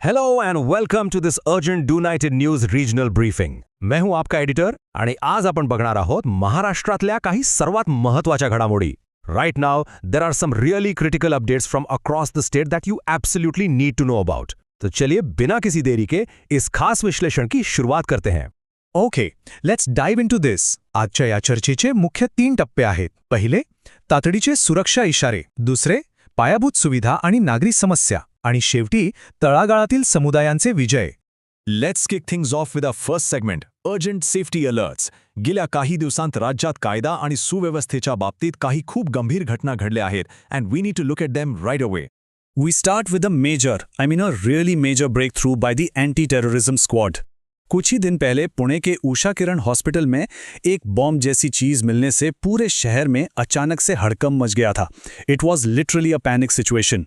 Hello and welcome to this urgent united news regional briefing. मैं हूं आपका editor आणि आज आपण बघणार आहोत महाराष्ट्रातल्या काही सर्वात महत्त्वाच्या घडामोडी. Right now there are some really critical updates from across the state that you absolutely need to know about. तो चलिए बिना किसी देरी के इस खास विश्लेषण की शुरुआत करते हैं. ओके, लेट्स डाइव इनटू दिस. आजच्या या चर्चेचे मुख्य 3 टप्पे आहेत. पहिले, तातडीचे सुरक्षा इशारे. दुसरे, पायाभूत सुविधा आणि नागरी समस्या. आणि शेवटी तळागाळातील समुदायांचे विजय. Let's kick things off with a first segment, urgent safety alerts. गेल्या काही दिवसांत राज्यात कायदा आणि सुव्यवस्थेच्या बाबतीत काही खूप गंभीर घटना घडल्या आहेत and we need to look at them right away. We start with a major, a really major breakthrough by the anti-terrorism squad. कुछ ही दिन पहले पुणे के उषा किरण हॉस्पिटल में एक बॉम्ब जैसी चीज मिलने से पूरे शहर में अचानक से हड़कंप मच गया था. It was literally a panic situation.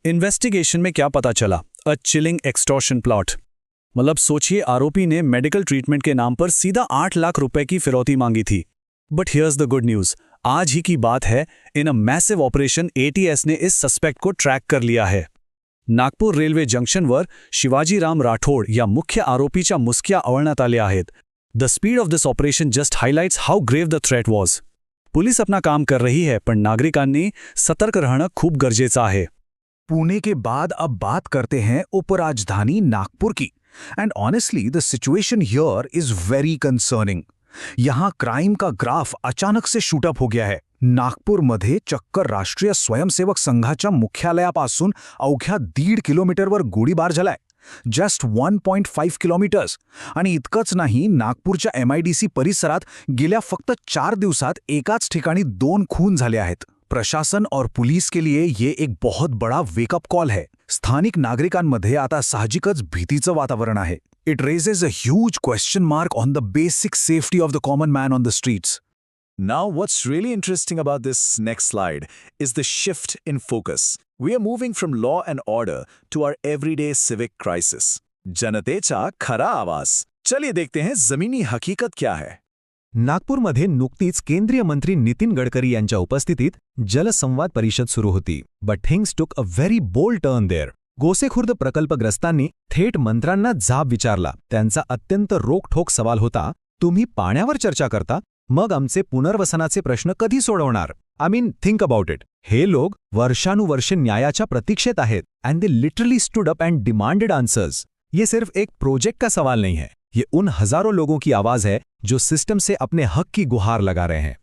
Investigation में क्या पता चला? अ चिलिंग एक्सटॉर्शन प्लॉट. मतलब सोचिए, आरोपी ने मेडिकल ट्रीटमेंट के नाम पर सीधा 8 लाख रुपए की फिरौती मांगी थी. But here's the good news. आज ही की बात है, in a massive operation ATS ने इस सस्पेक्ट को ट्रॅक कर लिया है. नागपूर रेल्वे जंक्शनवर शिवाजीराम राठोड या मुख्य आरोपीच्या मुसक्या आवळण्यात आल्या आहेत. The speed of this operation just highlights how grave the threat was. Police अपना काम कर रही है, पण नागरिकांनी सतर्क रहणं खूप गरजेचं आहे. पुणे के बाद अब बात करते हैं उपराजधानी नागपुर की. End honestly the situation here is very concerning. यहाँ क्राइम का ग्राफ अचानक से शूटअप हो गया है. नागपूरमध्ये चक्कर राष्ट्रीय स्वयंसेवक संघाच्या मुख्यालयापासून अवघ्या 1.5 किलोमीटरवर गोळीबार झालाय. Just 1.5 kilometres. आणि इतकंच नाही, नागपूरच्या MIDC परिसरात गेल्या फक्त 4 दिवसात एकाच ठिकाणी 2 खून झाले आहेत. प्रशासन और पुलिस के लिए ये एक बहुत बड़ा वेकअप कॉल है. स्थानिक नागरिकांमध्ये आता साहजिकच भीतीचं वातावरण आहे. It raises a huge question mark on the basic safety of the common man on the streets. Now, what's really interesting about this next slide is the shift in focus. We are moving from law and order to our everyday civic crisis. जनतेचा खरा आवाज. चलिए देखते हैं जमीनी हकीकत क्या है. नागपूरमध्ये नुकतीच केंद्रीय मंत्री नितीन गडकरी यांच्या उपस्थितीत जलसंवाद परिषद सुरू होती. But things took a very bold turn there. Gosikhurd प्रकल्पग्रस्तांनी थेट मंत्र्यांना जाब विचारला. त्यांचा अत्यंत रोखठोक सवाल होता, तुम्ही पाण्यावर चर्चा करता, मग आमचे पुनर्वसनाचे प्रश्न कधी सोडवणार? Think about it. हे लोक वर्षानुवर्षे न्यायाच्या प्रतीक्षेत आहेत and they literally stood up and demanded answers. ये सिर्फ एक प्रोजेक्ट का सवाल नहीं है, ये उन हजारों लोगों की आवाज है जो सिस्टम से अपने हक की गुहार लगा रहे हैं.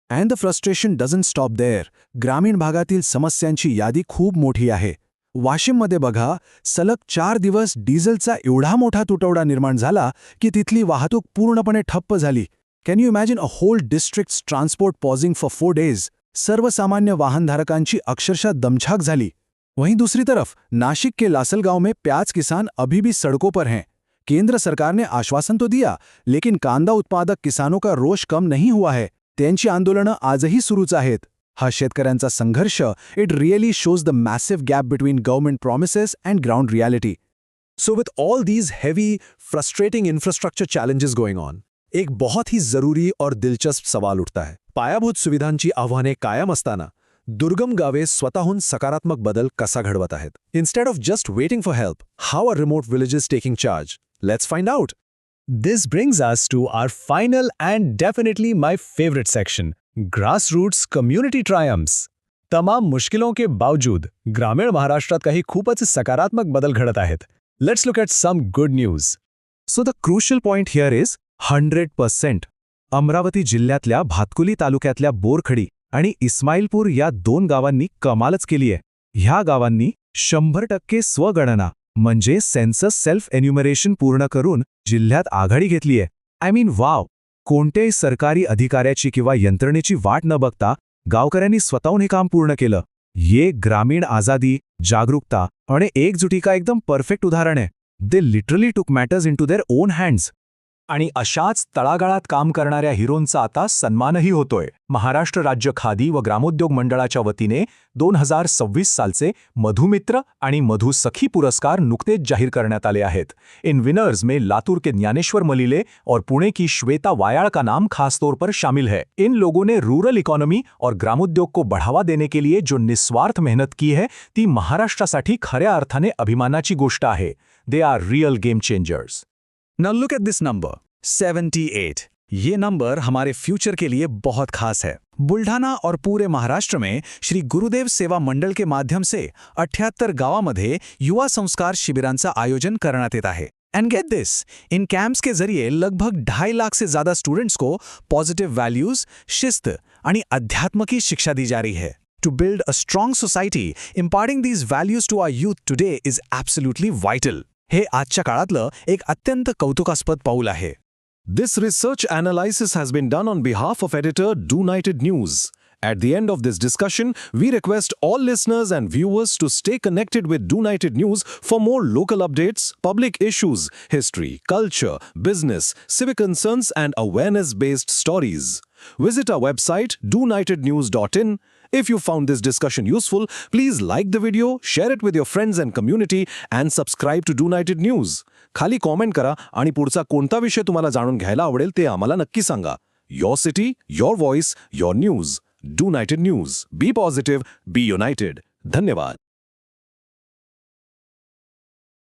And the frustration doesn't stop there. ग्रामीण भागातील समस्यांची यादी खूप मोठी आहे. वाशिममध्ये बघा, सलग 4 दिवस डिझेलचा एवढा मोठा तुटवडा निर्माण झाला की तिथली वाहतूक पूर्णपणे ठप्प झाली. Can you imagine a whole districts transport pausing for 4 days? सर्वसामान्य वाहनधारकांची अक्षरशः दमछाक झाली. वहीं दूसरी तरफ नासिक के लासलगांव में प्याज किसान अभी भी सड़कों पर हैं. केंद्र सरकार ने आश्वासन तो दिया, लेकिन कांदा उत्पादक किसानों का रोष कम नहीं हुआ है. त्यांची आंदोलनं आजही सुरूच आहेत. हा शेतकऱ्यांचा संघर्ष it really shows the massive gap between government promises and ground reality. So with all these heavy, frustrating infrastructure challenges going on, एक बहुत ही जरूरी और दिलचस्प सवाल उठता है. पायाभूत सुविधांची आव्हाने कायम असताना दुर्गम गावे स्वतःहून सकारात्मक बदल कसा घडवत आहेत? Instead of just waiting for help, how are remote villages taking charge? Let's find out. This brings us to our final and definitely my favorite section, grassroots community triumphs. तमाम मुश्किलों के बावजूद ग्रामीण महाराष्ट्रात काही खूपच सकारात्मक बदल घडत आहेत. Let's look at some good news. So the crucial point here is 100%. Amravati जिल्ह्यातल्या भातकुली तालुक्यातल्या बोरखडी आणि इस्माईलपूर या 2 गावांनी कमालच केली आहे. ह्या गावांनी 100% स्वगणना म्हणजे सेन्सस सेल्फ एन्युमरेशन पूर्ण करून जिल्ह्यात आघाडी घेतली आहे. वाव. कोणत्याही सरकारी अधिकाऱ्याची किंवा यंत्रणेची वाट न बघता गावकऱ्यांनी स्वतःहून हे काम पूर्ण केलं. ये ग्रामीण आजादी, जागरूकता आणि एकजुटी का एकदम परफेक्ट उदाहरण आहे. They literally took matters into their own hands. आणि अशाच तळागाळात काम करणाऱ्या हिरोंचा आता सन्मानही होतोय. महाराष्ट्र राज्य खादी व ग्रामोद्योग मंडळाच्या वतीने 2026 सालचे मधुमित्र आणि मधुसखी पुरस्कार नुकतेच जाहीर करण्यात आले आहेत. इन विनर्स में लातूर के ज्ञानेश्वर मलिले और पुणे की श्वेता वायाळ का नाम खास तौर पर शामिल है. इन लोगों ने रूरल इकोनॉमी और ग्रामोद्योग को बढ़ावा देने के लिए जो निस्वार्थ मेहनत की है ती महाराष्ट्रासाठी खऱ्या अर्थाने अभिमानाची गोष्ट आहे. They are real game changers. Now look at this number, 78. ये नंबर हमारे फ्यूचर के लिए बहुत खास है. बुलढाणा और पूरे महाराष्ट्र में श्री गुरुदेव सेवा मंडल के माध्यम से 78 गावामध्ये युवा संस्कार शिबिरांचं आयोजन करण्यात येत आहे. एंड गेट दिस, इन कैंप्स के जरिए लगभग 2.5 लाख से ज्यादा स्टूडेंट्स को पॉजिटिव वैल्यूज, शिस्त आणि अध्यात्म की शिक्षा दी जा रही है. To build a strong society, imparting these values to our youth today is absolutely vital. हे आजच्या काळातलं एक अत्यंत कौतुकास्पद पाऊल आहे. This research analysis has been done on behalf of editor Do United News. At the end of this discussion, we request all listeners and viewers to stay connected with Do United News for more local updates, public issues, history, culture, business, civic concerns, and awareness-based stories. Visit our website dounitednews.in. If you found this discussion useful, please like the video, share it with your friends and community, and subscribe to Do United News. खाली comment करा आणि पुढचा कोणता विषय तुम्हाला जाणून घ्यायला आवडेल ते आम्हाला नक्की सांगा. Your city, your voice, your news. Do United News. Be positive, be united. धन्यवाद.